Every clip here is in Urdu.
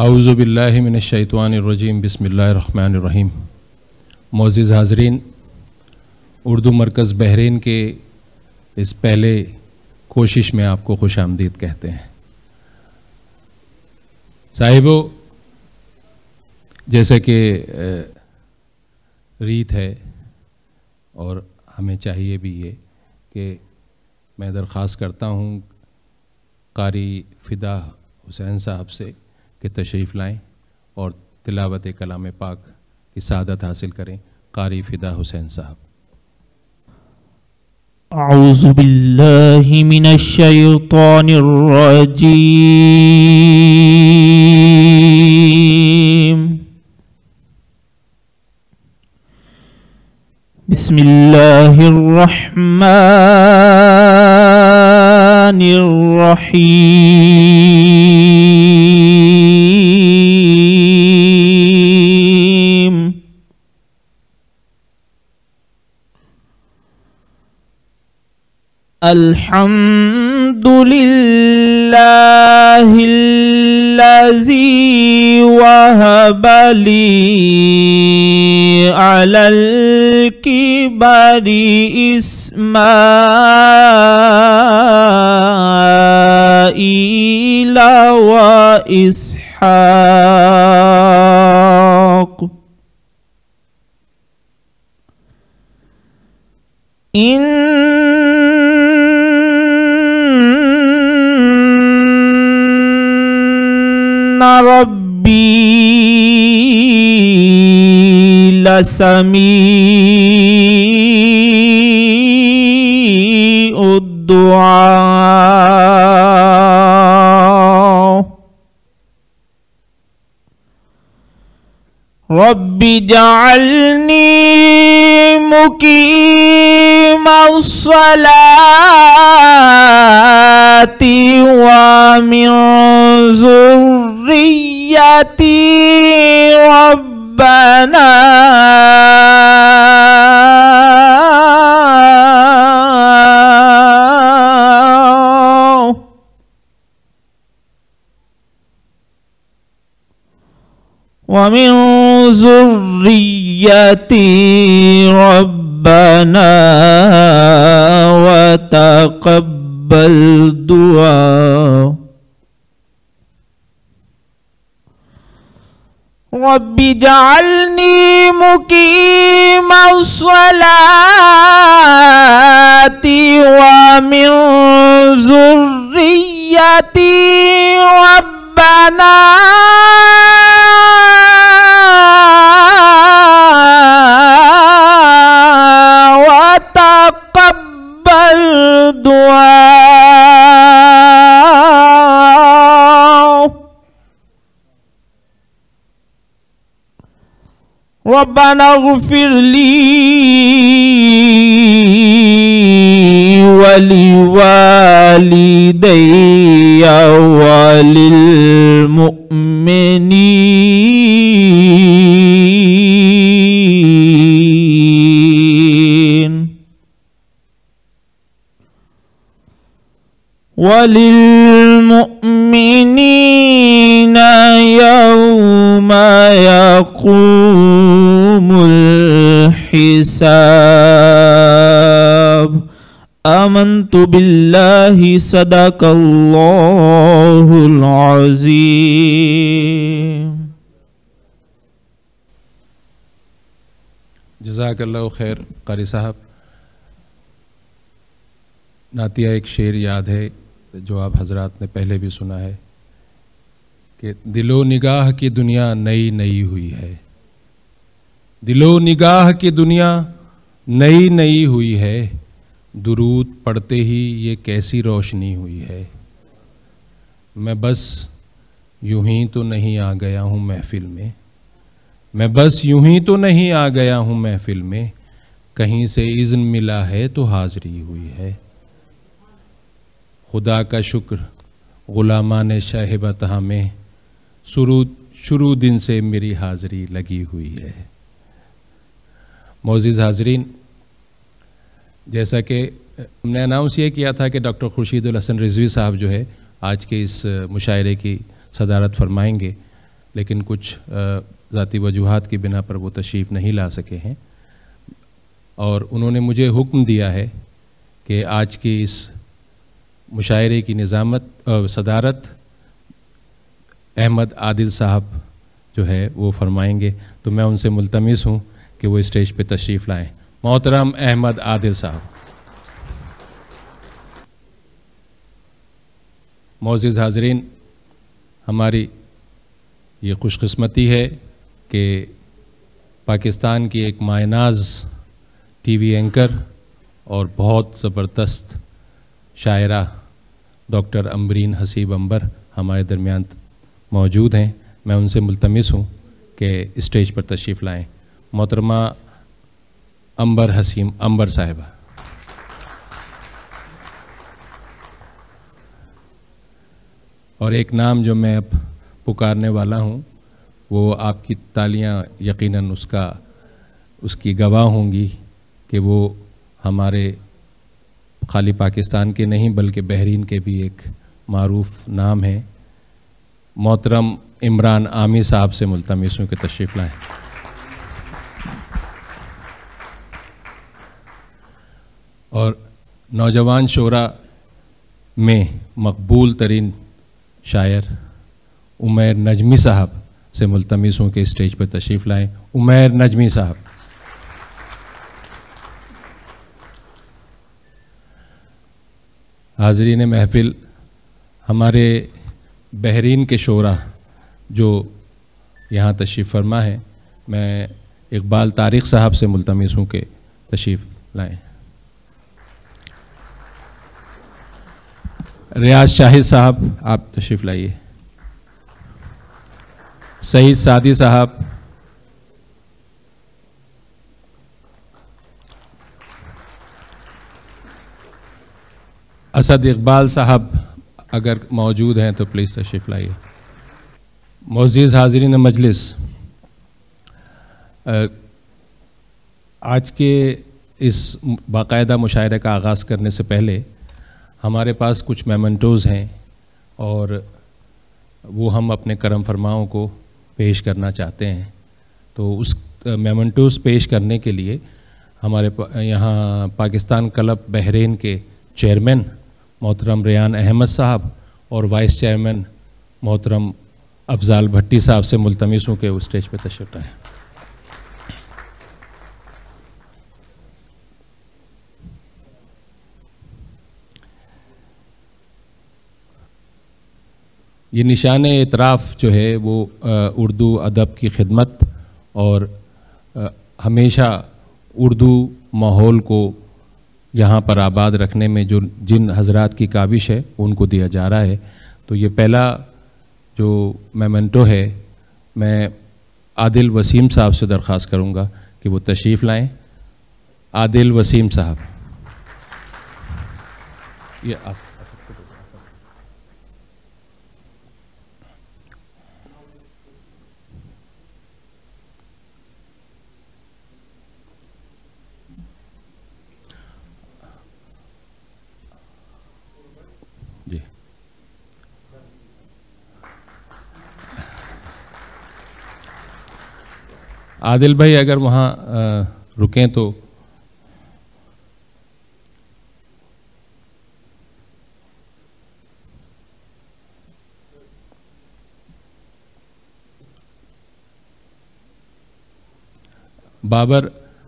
اعوذ باللہ من الشیطان الرجیم بسم اللہ الرحمن الرحیم۔ معزز حاضرین، اردو مرکز بحرین کے اس پہلے کوشش میں آپ کو خوش آمدید کہتے ہیں۔ صاحبو، جیسا کہ ریت ہے اور ہمیں چاہیے بھی یہ کہ میں درخواست کرتا ہوں قاری فدا حسین صاحب سے کہ تشریف لائیں اور تلاوت کلام پاک کی سعادت حاصل کریں۔ قاری فدا حسین صاحب۔ اعوذ باللہ من الشیطان الرجیم، بسم اللہ الرحمن الرحیم۔ الحمد للہ الذی وہب لی علی الکبر اسماعیل و اسحاق، ان ربی لسمیع الدعاء، رب اجعلنی مقیم الصلاة ومن ذریتی ربنا ومن ذریتی ربنا وتقبل دعاء، رب اجعلنی مقیم الصلاة ومن ذریتی ربنا وتقبل دعاء، ربنا اغفر لي ولوالدي وللمؤمنين يوم يقوم الحساب۔ آمنت باللہ، صدق اللہ العظیم۔ جزاک اللہ خیر قاری صاحب۔ نعتیہ ایک شعر یاد ہے جو آپ حضرات نے پہلے بھی سنا ہے کہ دل و نگاہ کی دنیا نئی نئی ہوئی ہے، دل و نگاہ کی دنیا نئی نئی ہوئی ہے، درود پڑھتے ہی یہ کیسی روشنی ہوئی ہے، میں بس یوں ہی تو نہیں آ گیا ہوں محفل میں، میں بس یوں ہی تو نہیں آ گیا ہوں محفل میں، کہیں سے اذن ملا ہے تو حاضری ہوئی ہے، خدا کا شکر غلامان شاہ بطحہ میں شروع دن سے میری حاضری لگی ہوئی ہے۔ معزز حاضرین، جیسا کہ ہم نے اناؤنس یہ کیا تھا کہ ڈاکٹر خورشید الحسن رضوی صاحب جو ہے آج کے اس مشاعرے کی صدارت فرمائیں گے، لیکن کچھ ذاتی وجوہات کی بنا پر وہ تشریف نہیں لا سکے ہیں، اور انہوں نے مجھے حکم دیا ہے کہ آج کی اس مشاعرے کی نظامت صدارت احمد عادل صاحب جو ہے وہ فرمائیں گے، تو میں ان سے ملتمس ہوں کہ وہ اسٹیج پہ تشریف لائیں۔ محترم احمد عادل صاحب۔ معزز حاضرین، ہماری یہ خوش قسمتی ہے کہ پاکستان کی ایک مائع ناز ٹی وی اینکر اور بہت زبردست شاعرہ ڈاکٹر امبرین حسیب امبر ہمارے درمیان موجود ہیں۔ میں ان سے ملتمس ہوں کہ اسٹیج پر تشریف لائیں۔ محترمہ امبر حسیم امبر صاحبہ۔ اور ایک نام جو میں اب پکارنے والا ہوں، وہ آپ کی تالیاں یقیناً اس کی گواہ ہوں گی کہ وہ ہمارے خالی پاکستان کے نہیں بلکہ بحرین کے بھی ایک معروف نام ہے۔ محترم عمران عامی صاحب سے ملتمس ہوں کہ تشریف لائیں۔ اور نوجوان شعراء میں مقبول ترین شاعر عمیر نجمی صاحب سے ملتمس ہوں کہ اسٹیج پر تشریف لائیں۔ عمیر نجمی صاحب۔ حاضرین محفل، ہمارے بحرین کے شعراء جو یہاں تشریف فرما ہیں، میں اقبال طارق صاحب سے ملتمس ہوں کہ تشریف لائیں۔ ریاض شاہد صاحب، آپ تشریف لائیے۔ سعید سعدی صاحب، اسد اقبال صاحب اگر موجود ہیں تو پلیز تشریف لائیے۔ معزز حاضرین مجلس، آج کے اس باقاعدہ مشاعرے کا آغاز کرنے سے پہلے ہمارے پاس کچھ میمنٹوز ہیں اور وہ ہم اپنے کرم فرماؤں کو پیش کرنا چاہتے ہیں۔ تو اس میمنٹوز پیش کرنے کے لیے ہمارے یہاں پاکستان کلب بحرین کے چیئرمین محترم ریان احمد صاحب اور وائس چیئرمین محترم افضال بھٹی صاحب سے ملتمس ہوں کہ وہ اسٹیج پہ تشریف لائیں۔ یہ نشان اعتراف جو ہے وہ اردو ادب کی خدمت اور ہمیشہ اردو ماحول کو یہاں پر آباد رکھنے میں جن حضرات کی کاوش ہے ان کو دیا جا رہا ہے۔ تو یہ پہلا جو میمنٹو ہے، میں عادل وسیم صاحب سے درخواست کروں گا کہ وہ تشریف لائیں۔ عادل وسیم صاحب، یہ جی عادل بھائی اگر وہاں رکیں تو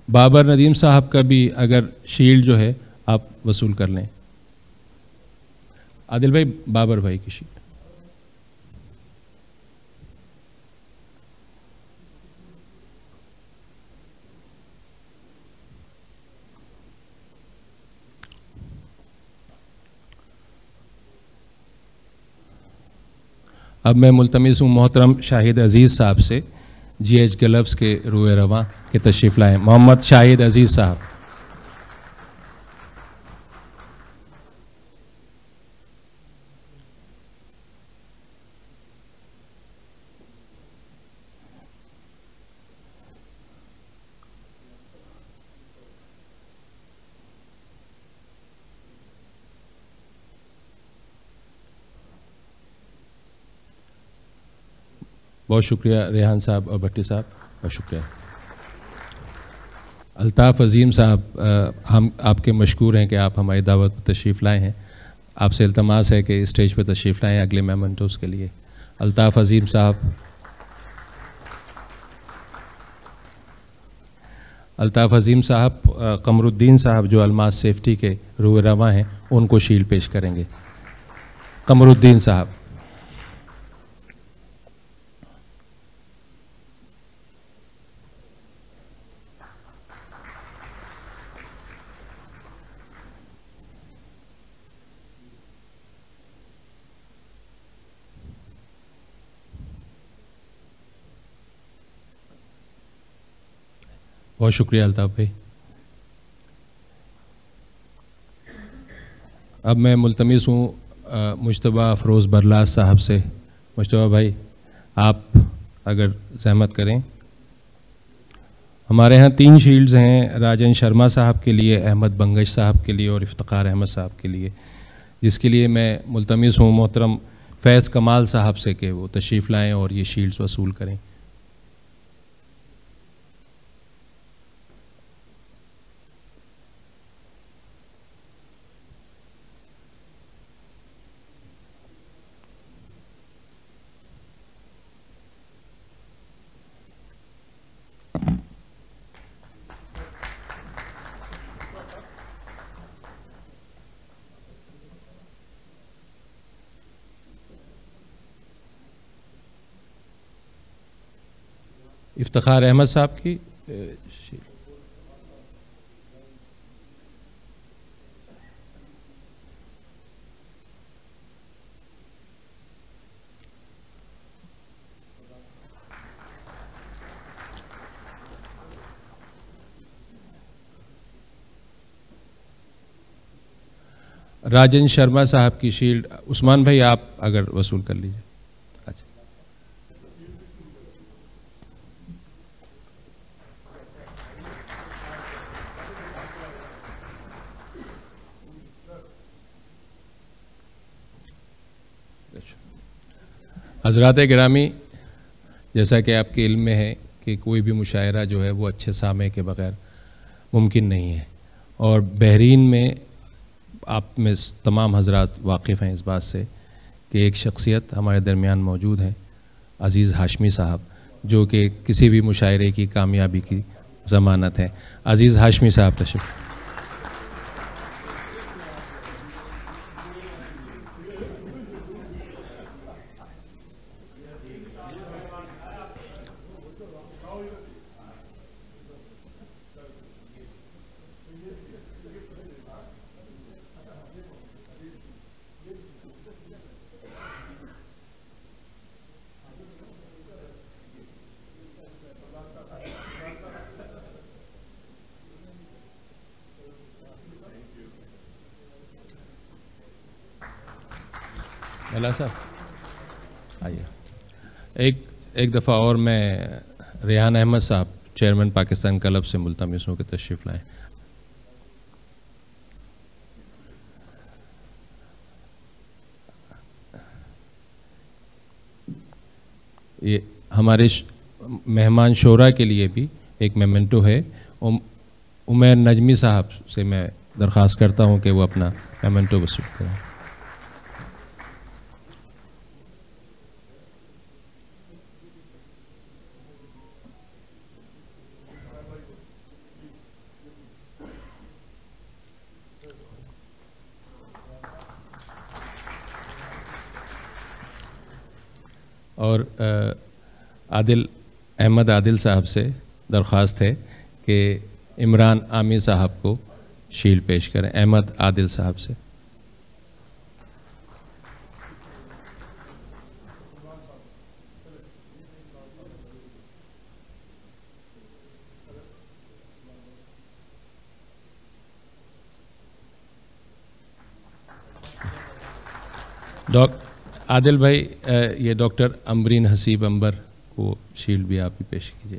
بابر ندیم صاحب کا بھی اگر شیلڈ جو ہے آپ وصول کر لیں۔ عادل بھائی، بابر بھائی کی شیلڈ۔ اب میں ملتمس ہوں محترم شاہد عزیز صاحب سے جی ایچ گلفز کے روئے رواں کے تشریف لائیں۔ محمد شاہد عزیز صاحب۔ بہت شکریہ ریحان صاحب اور بھٹی صاحب، بہت شکریہ۔ الطاف عظیم صاحب، ہم آپ کے مشکور ہیں کہ آپ ہماری دعوت پر تشریف لائے ہیں۔ آپ سے التماس ہے کہ اسٹیج پہ تشریف لائیں اگلے میمنٹوز کے لیے۔ الطاف عظیم صاحب، الطاف عظیم صاحب قمر الدین صاحب جو الماس سیفٹی کے روح رواں ہیں، ان کو شیل پیش کریں گے۔ قمر الدین صاحب۔ بہت شکریہ الطاف بھائی۔ اب میں ملتمس ہوں مجتبیٰ افروز برلاس صاحب سے۔ مجتبیٰ بھائی، آپ اگر زحمت کریں۔ ہمارے ہاں 3 شیلڈز ہیں، راجن شرما صاحب کے لیے، احمد بنگش صاحب کے لیے اور افتخار احمد صاحب کے لیے، جس کے لیے میں ملتمس ہوں محترم فیض کمال صاحب سے کہ وہ تشریف لائیں اور یہ شیلڈز وصول کریں۔ افتخار احمد صاحب کی راجن شرما صاحب کی شیلڈ عثمان بھائی آپ اگر وصول کر لیجیے۔ اچھا، حضرات گرامی، جیسا کہ آپ کے علم میں ہے کہ کوئی بھی مشاعرہ جو ہے وہ اچھے سامع کے بغیر ممکن نہیں ہے، اور بحرین میں آپ میں تمام حضرات واقف ہیں اس بات سے کہ ایک شخصیت ہمارے درمیان موجود ہیں، عزیز ہاشمی صاحب، جو کہ کسی بھی مشاعرے کی کامیابی کی ضمانت ہے۔ عزیز ہاشمی صاحب تشریف۔ اللہ صاحب آئیے۔ ایک دفعہ اور میں ریحان احمد صاحب چیئرمین پاکستان کلب سے ملتمس ہوں کہ تشریف لائیں۔ یہ ہمارے مہمان شورا کے لیے بھی ایک میمنٹو ہے۔ عمیر نجمی صاحب سے میں درخواست کرتا ہوں کہ وہ اپنا میمنٹو وصول کریں۔ اور احمد عادل صاحب سے درخواست ہے کہ عمران عامی صاحب کو شیلڈ پیش کریں۔ احمد عادل صاحب سے۔ عادل بھائی، یہ ڈاکٹر امبرین حسیب امبر کو شیلڈ بھی آپ ہی پیش کیجیے۔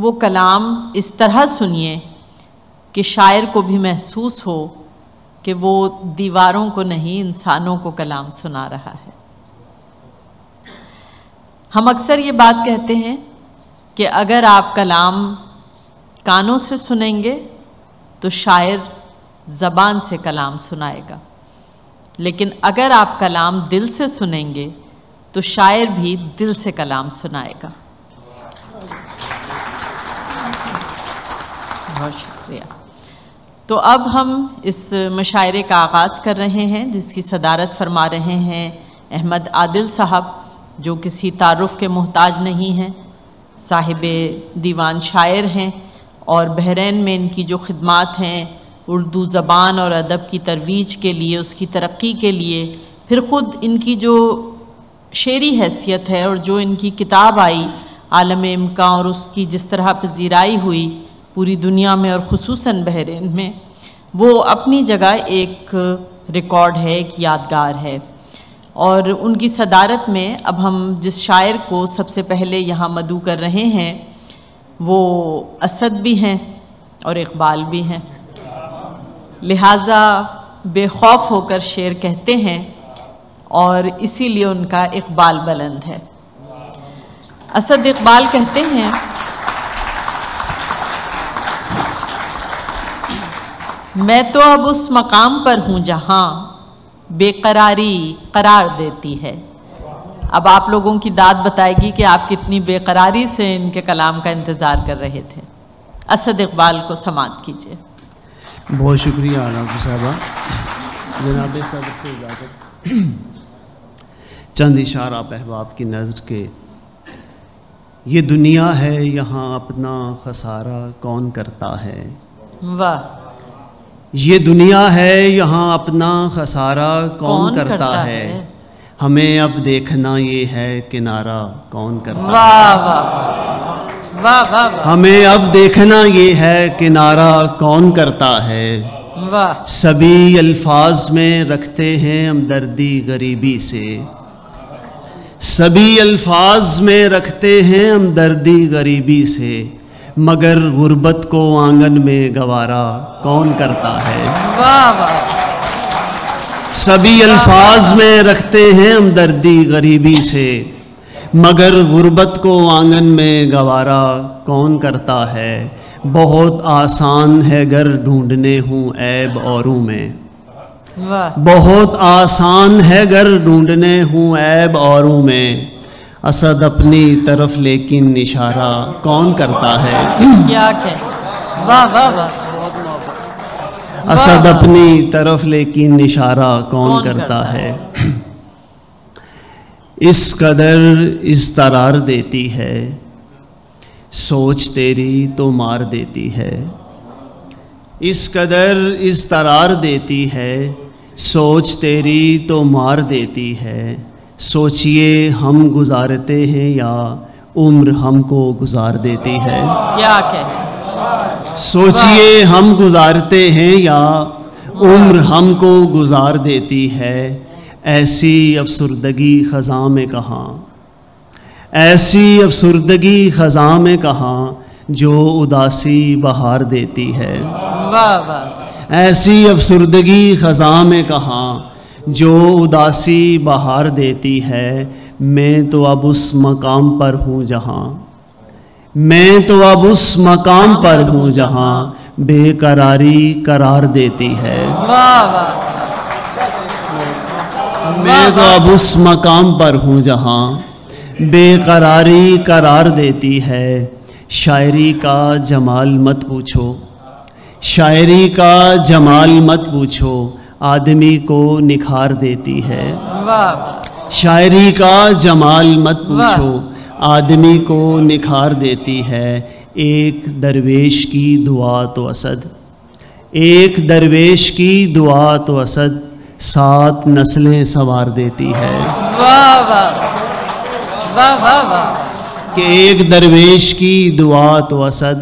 وہ کلام اس طرح سنیے کہ شاعر کو بھی محسوس ہو کہ وہ دیواروں کو نہیں انسانوں کو کلام سنا رہا ہے۔ ہم اکثر یہ بات کہتے ہیں کہ اگر آپ کلام کانوں سے سنیں گے تو شاعر زبان سے کلام سنائے گا، لیکن اگر آپ کلام دل سے سنیں گے تو شاعر بھی دل سے کلام سنائے گا۔ بہت شکریہ۔ تو اب ہم اس مشاعرے کا آغاز کر رہے ہیں، جس کی صدارت فرما رہے ہیں احمد عادل صاحب، جو کسی تعارف کے محتاج نہیں ہیں، صاحب دیوان شاعر ہیں، اور بحرین میں ان کی جو خدمات ہیں اردو زبان اور ادب کی ترویج کے لیے، اس کی ترقی کے لیے، پھر خود ان کی جو شعری حیثیت ہے اور جو ان کی کتاب آئی عالم امکان اور اس کی جس طرح پذیرائی ہوئی پوری دنیا میں اور خصوصاً بحرین میں، وہ اپنی جگہ ایک ریکارڈ ہے، ایک یادگار ہے۔ اور ان کی صدارت میں اب ہم جس شاعر کو سب سے پہلے یہاں مدعو کر رہے ہیں وہ اسد بھی ہیں اور اقبال بھی ہیں، لہٰذا بے خوف ہو کر شعر کہتے ہیں اور اسی لیے ان کا اقبال بلند ہے۔ اسد اقبال کہتے ہیں، میں تو اب اس مقام پر ہوں جہاں بے قراری قرار دیتی ہے۔ اب آپ لوگوں کی داد بتائے گی کہ آپ کتنی بے قراری سے ان کے کلام کا انتظار کر رہے تھے۔ اسد اقبال کو سماعت کیجیے۔ بہت شکریہ ناظر صاحبہ، جناب صدر سے اجازت چند اشارہ احباب کی نظر کے۔ یہ دنیا ہے یہاں اپنا خسارہ کون کرتا ہے، واہ، یہ دنیا ہے یہاں اپنا خسارہ کون کرتا ہے، ہمیں اب دیکھنا یہ ہے کنارہ کون کرتا ہے، واہ واہ واہ واہ، ہمیں اب دیکھنا یہ ہے کنارہ کون کرتا ہے۔ واہ، سبھی الفاظ میں رکھتے ہیں ہمدردی غریبی سے، سبھی الفاظ میں رکھتے ہیں ہمدردی غریبی سے، مگر غربت کو آنگن میں گوارا کون کرتا ہے۔ واہ واہ، سبھی الفاظ میں رکھتے ہیں ہمدردی غریبی سے، مگر غربت کو آنگن میں گوارا کون کرتا ہے۔ بہت آسان ہے گر ڈھونڈنے ہوں عیب اوروں میں، واہ، بہت آسان ہے گر ڈھونڈنے ہوں عیب اوروں میں، اسد اپنی طرف لیکن اشارہ کون کرتا ہے۔ کیا کہ، واہ واہ واہ، اسد اپنی طرف لیکن اشارہ کون کرتا ہے۔ اس قدر اضطرار دیتی ہے سوچ تیری تو مار دیتی ہے، اس قدر اضطرار دیتی ہے سوچ تیری تو مار دیتی ہے، سوچئے ہم گزارتے ہیں یا عمر ہم کو گزار دیتی ہے۔ کیا کہ، سوچئے ہم گزارتے ہیں یا عمر ہم کو گزار دیتی ہے، ایسی افسردگی خزاں میں کہاں، ایسی افسردگی خزاں میں کہاں جو اداسی بہار دیتی ہے۔ واہ واہ، ایسی افسردگی خزاں میں کہاں جو اداسی بہار دیتی ہے، میں تو اب اس مقام پر ہوں جہاں، میں تو اب اس مقام پر ہوں جہاں بے قراری قرار دیتی ہے۔ واہ واہ، میں تو اب اس مقام پر ہوں جہاں بے قراری قرار دیتی ہے، شاعری کا جمال مت پوچھو، شاعری کا جمال مت پوچھو، آدمی کو نکھار دیتی ہے۔ واہ، شاعری کا جمال مت پوچھو، آدمی کو نکھار دیتی ہے، ایک درویش کی دعا تو اسد، ایک درویش کی دعا تو اسد 7 نسلیں سنوار دیتی ہے۔ واہ واہ واہ واہ واہ، کہ ایک درویش کی دعا تو اسد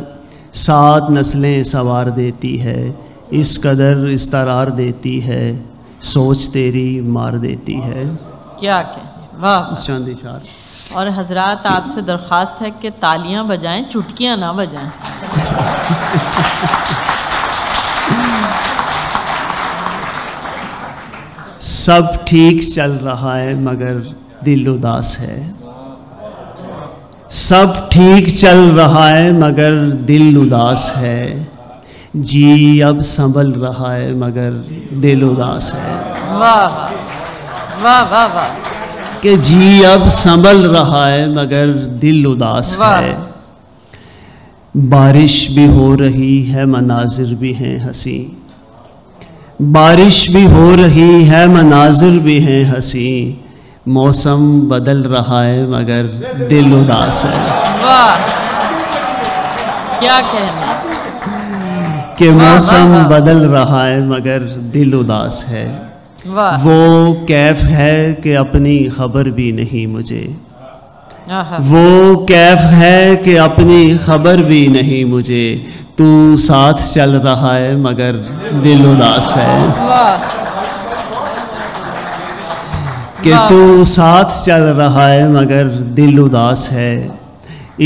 7 نسلیں سنوار دیتی ہے، اس قدر اضطرار دیتی ہے سوچ تیری مار دیتی ہے۔ کیا کہ، واہ، چند اشعار۔ اور حضرات آپ سے درخواست ہے کہ تالیاں بجائیں، چٹکیاں نہ بجائیں. سب ٹھیک چل رہا ہے مگر دل اداس ہے. سب ٹھیک چل رہا ہے مگر دل اداس ہے. جی اب سنبھل رہا ہے مگر دل اداس ہے. واہ واہ واہ واہ. کہ جی اب سنبھل رہا ہے مگر دل اداس ہے. بارش بھی ہو رہی ہے مناظر بھی ہیں ہنسی. بارش بھی ہو رہی ہے مناظر بھی ہیں ہنسی. موسم بدل رہا ہے مگر دل اداس ہے. واہ کیا کہنا. کہ موسم بدل رہا ہے مگر دل اداس ہے. واہ وہ کیف ہے کہ اپنی خبر بھی نہیں مجھے. وہ کیف ہے کہ اپنی خبر بھی نہیں مجھے. تو ساتھ چل رہا ہے مگر دل اداس ہے. کہ تو ساتھ چل رہا ہے مگر دل اداس ہے.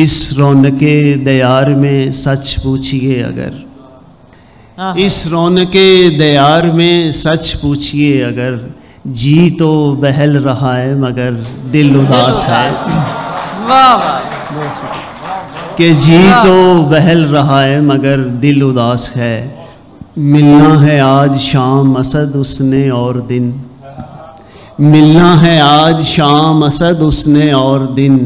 اس رونق دیار میں سچ پوچھئے اگر. اس رونق دیار میں سچ پوچھئے اگر. جی تو بہل رہا ہے مگر دل اداس ہے. کہ جی تو بہل رہا ہے مگر دل اداس ہے. ملنا ہے آج شام اسد اس نے اور دن. ملنا ہے آج شام اسد اس نے اور دن.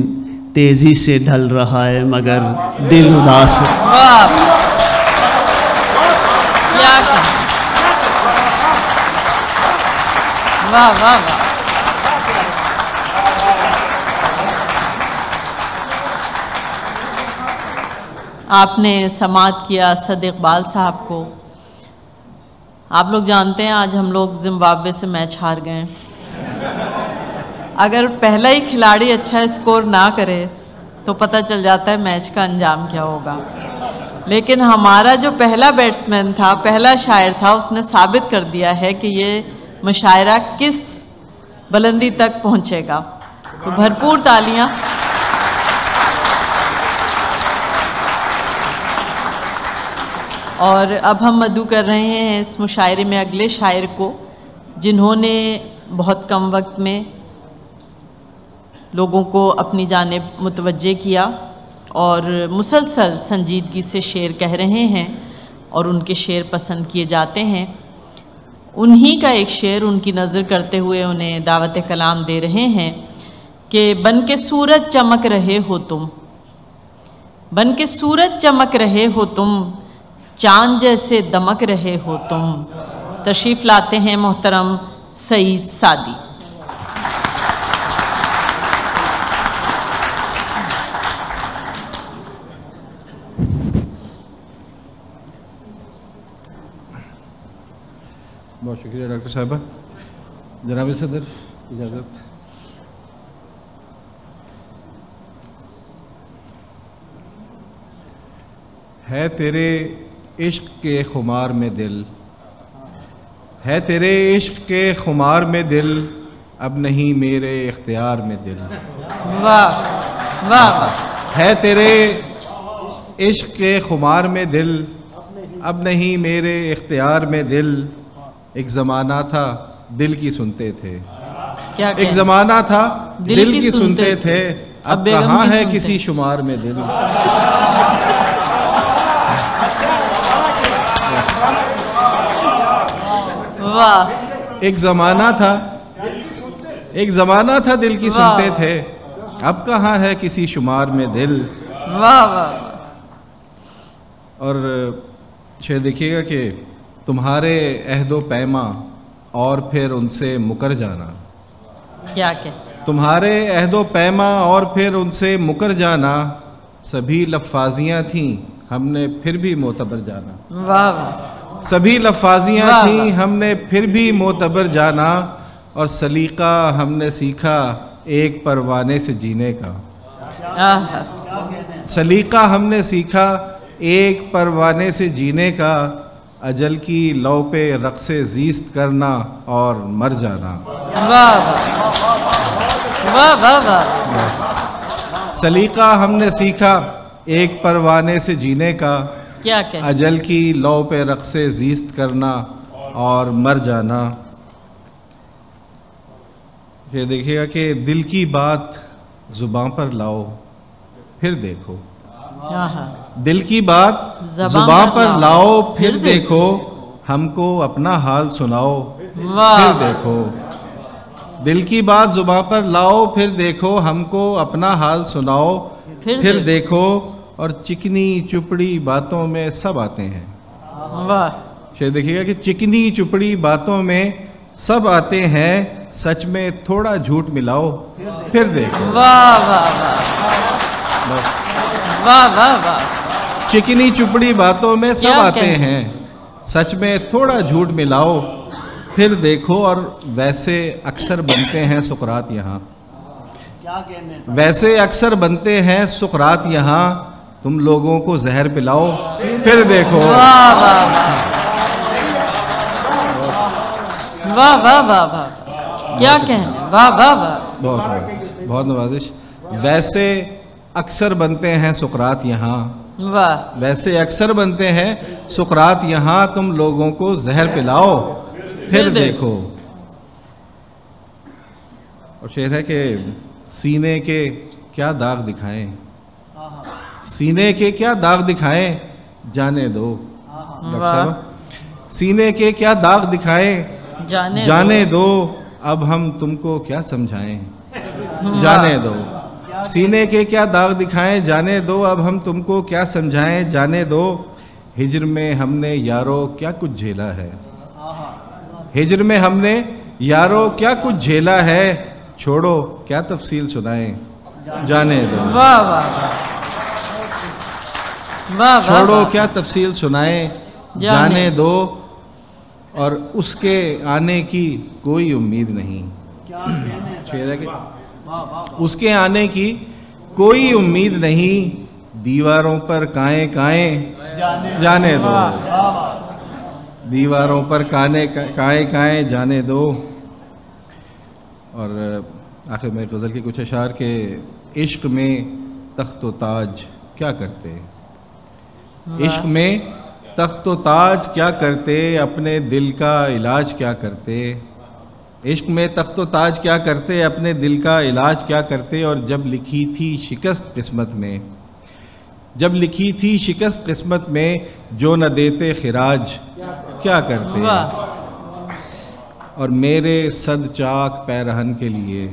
تیزی سے ڈھل رہا ہے مگر دل اداس ہے. واہ واہ واہ. آپ نے سماعت کیا اسد اقبال صاحب کو. آپ لوگ جانتے ہیں آج ہم لوگ زمبابوے سے میچ ہار گئے. اگر پہلا ہی کھلاڑی اچھا اسکور نہ کرے تو پتہ چل جاتا ہے میچ کا انجام کیا ہوگا. لیکن ہمارا جو پہلا بیٹسمین تھا، پہلا شاعر تھا، اس نے ثابت کر دیا ہے کہ یہ مشاعرہ کس بلندی تک پہنچے گا. تو بھرپور تالیاں. اور اب ہم مدعو کر رہے ہیں اس مشاعرے میں اگلے شاعر کو، جنہوں نے بہت کم وقت میں لوگوں کو اپنی جانب متوجہ کیا اور مسلسل سنجیدگی سے شعر کہہ رہے ہیں اور ان کے شعر پسند کیے جاتے ہیں. انہی کا ایک شعر ان کی نظر کرتے ہوئے انہیں دعوت کلام دے رہے ہیں کہ بن کے سورج چمک رہے ہو تم. بن کے سورج چمک رہے ہو تم. چاند جیسے دمک رہے ہو تم. تشریف لاتے ہیں محترم سعید سعدی. بہت شکریہ ڈاکٹر صاحبہ. جناب صدر اجازت. ہے تیرے عشق کے خمار میں دل. ہے تیرے عشق کے خمار میں دل. اب نہیں میرے اختیار میں دل. واہ واہ. ہے تیرے عشق کے خمار میں دل. اب نہیں میرے اختیار میں دل. ایک زمانہ تھا دل کی سنتے تھے. ایک زمانہ تھا دل کی سنتے تھے. اب کہاں ہے کسی شمار میں دل. واہ. ایک زمانہ تھا دل کی سنتے تھے. اب کہاں ہے کسی شمار میں دل. واہ واہ. اور شعر دیکھیے گا کہ تمہارے عہد و پیما اور پھر ان سے مکر جانا. کیا کہ تمہارے عہد و پیما اور پھر ان سے مکر جانا. سبھی لفاظیاں تھیں ہم نے پھر بھی معتبر جانا. واہ واہ. سبھی لفاظیاں تھیں ہم نے پھر بھی معتبر جانا. اور سلیقہ ہم نے سیکھا ایک پروانے سے جینے کا. سلیقہ ہم نے سیکھا ایک پروانے سے جینے کا. اجل کی لو پہ رقص زیست کرنا اور مر جانا. واہ واہ واہ واہ. سلیقہ ہم نے سیکھا ایک پروانے سے جینے کا، کیا کہ اجل کی لو پہ رقص زیست کرنا اور مر جانا۔ یہ دیکھیے گا کہ دل کی بات زباں پر لاؤ پھر دیکھو، دل کی بات زباں پر لاؤ پھر دیکھو، ہم کو اپنا حال سناؤ پھر دیکھو، دل کی بات زباں پر لاؤ پھر دیکھو، ہم کو اپنا حال سناؤ پھر دیکھو، اور چکنی چپڑی باتوں میں سب آتے ہیں۔ واہ، شاید دیکھیے گا کہ چکنی چپڑی باتوں میں سب آتے ہیں، سچ میں تھوڑا جھوٹ ملاؤ پھر دیکھو۔ واہ واہ واہ واہ واہ واہ، چکنی چپڑی باتوں میں سب کیا آتے کہنے؟ ہیں، سچ میں تھوڑا جھوٹ ملاؤ پھر دیکھو، اور ویسے اکثر بنتے ہیں سقراط یہاں، ویسے اکثر بنتے ہیں سقراط یہاں، تم لوگوں کو زہر پلاؤ پھر دیکھو۔ واہ واہ واہ واہ واہ واہ، کیا کہنے، واہ واہ واہ، بہت بہت نوازش۔ ویسے اکثر بنتے ہیں سقراط یہاں، واہ، ویسے اکثر بنتے ہیں سقراط یہاں، تم لوگوں کو زہر پلاؤ پھر دیکھو۔ اور شعر ہے کہ سینے کے کیا داغ دکھائیں، سینے کے کیا داغ دکھائیں جانے دو، ڈاکٹر صاحب سینے کے کیا داغ دکھائیں جانے دو، اب ہم تم کو کیا سمجھائیں جانے دو، سینے کے کیا داغ دکھائیں جانے دو، اب ہم تم کو کیا سمجھائیں جانے دو، ہجر میں ہم نے یارو کیا کچھ جھیلا ہے، ہجر میں ہم نے یارو کیا کچھ جھیلا ہے، چھوڑو کیا تفصیل سنائیں جانے دو، واہ واہ واہ، چھوڑو کیا تفصیل سنائیں جانے دو، اور اس کے آنے کی کوئی امید نہیں، شعر ہے کہ اس کے آنے کی کوئی امید نہیں، دیواروں پر کائیں کائیں جانے دو، دیواروں پر کائیں کائیں جانے دو۔ اور آخر میں غزل کی کچھ اشعار کہ عشق میں تخت و تاج کیا کرتے، عشق میں تخت و تاج کیا کرتے، اپنے دل کا علاج کیا کرتے، عشق میں تخت و تاج کیا کرتے، اپنے دل کا علاج کیا کرتے، اور جب لکھی تھی شکست قسمت میں، جب لکھی تھی شکست قسمت میں، جو نہ دیتے خراج کیا کرتے، اور میرے صد چاک پیرہن کے لیے،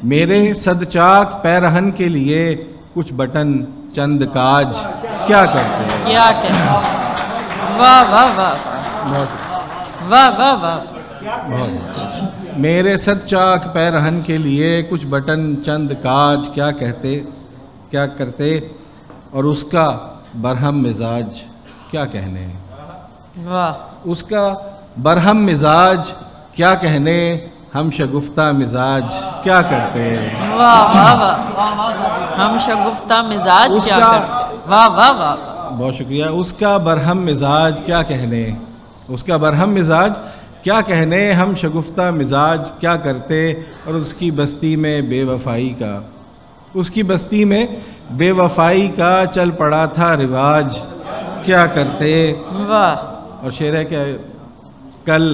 میرے صد چاک پیرہن کے لیے، کچھ بٹن چند کاج کیا کرتے، کیا کہنے، واہ واہ واہ واہ واہ واہ، میرے صد چاک پیرہن کے لیے، کچھ بٹن چند کاج کیا کہتے کیا کرتے، اور اس کا برہم مزاج کیا کہنے، واہ، اس کا برہم مزاج کیا کہنے، ہم شگفتہ مزاج کیا کرتے، واہ واہ واہ، ہم شگفتہ مزاج اس کیا کا- کرتے، واہ واہ واہ، بہت شکریہ، اس کا برہم مزاج کیا کہنے، اس کا برہم مزاج کیا کہنے، ہم شگفتہ مزاج کیا کرتے، اور اس کی بستی میں بے وفائی کا، اس کی بستی میں بے وفائی کا چل پڑا تھا رواج کیا کرتے، واہ، اور شعر ہے کہ کل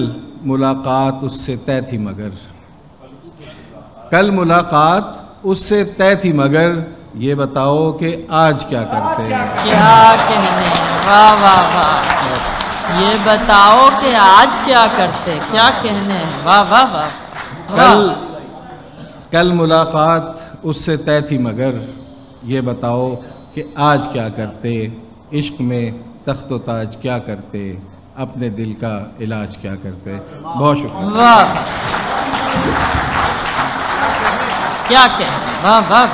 ملاقات اس سے طے تھی مگر، کل ملاقات اس سے طے تھی مگر، یہ بتاؤ کہ آج کیا کرتے، کیا کہنے، واہ واہ واہ، یہ بتاؤ کہ آج کیا کرتے، کیا کہنے، واہ واہ واہ، کل کل ملاقات اس سے طے تھی مگر، یہ بتاؤ کہ آج کیا کرتے، عشق میں تخت و تاج کیا کرتے، اپنے دل کا علاج کیا کرتے۔ بہت شکریہ۔ واہ، کیا کہنے، واہ واہ۔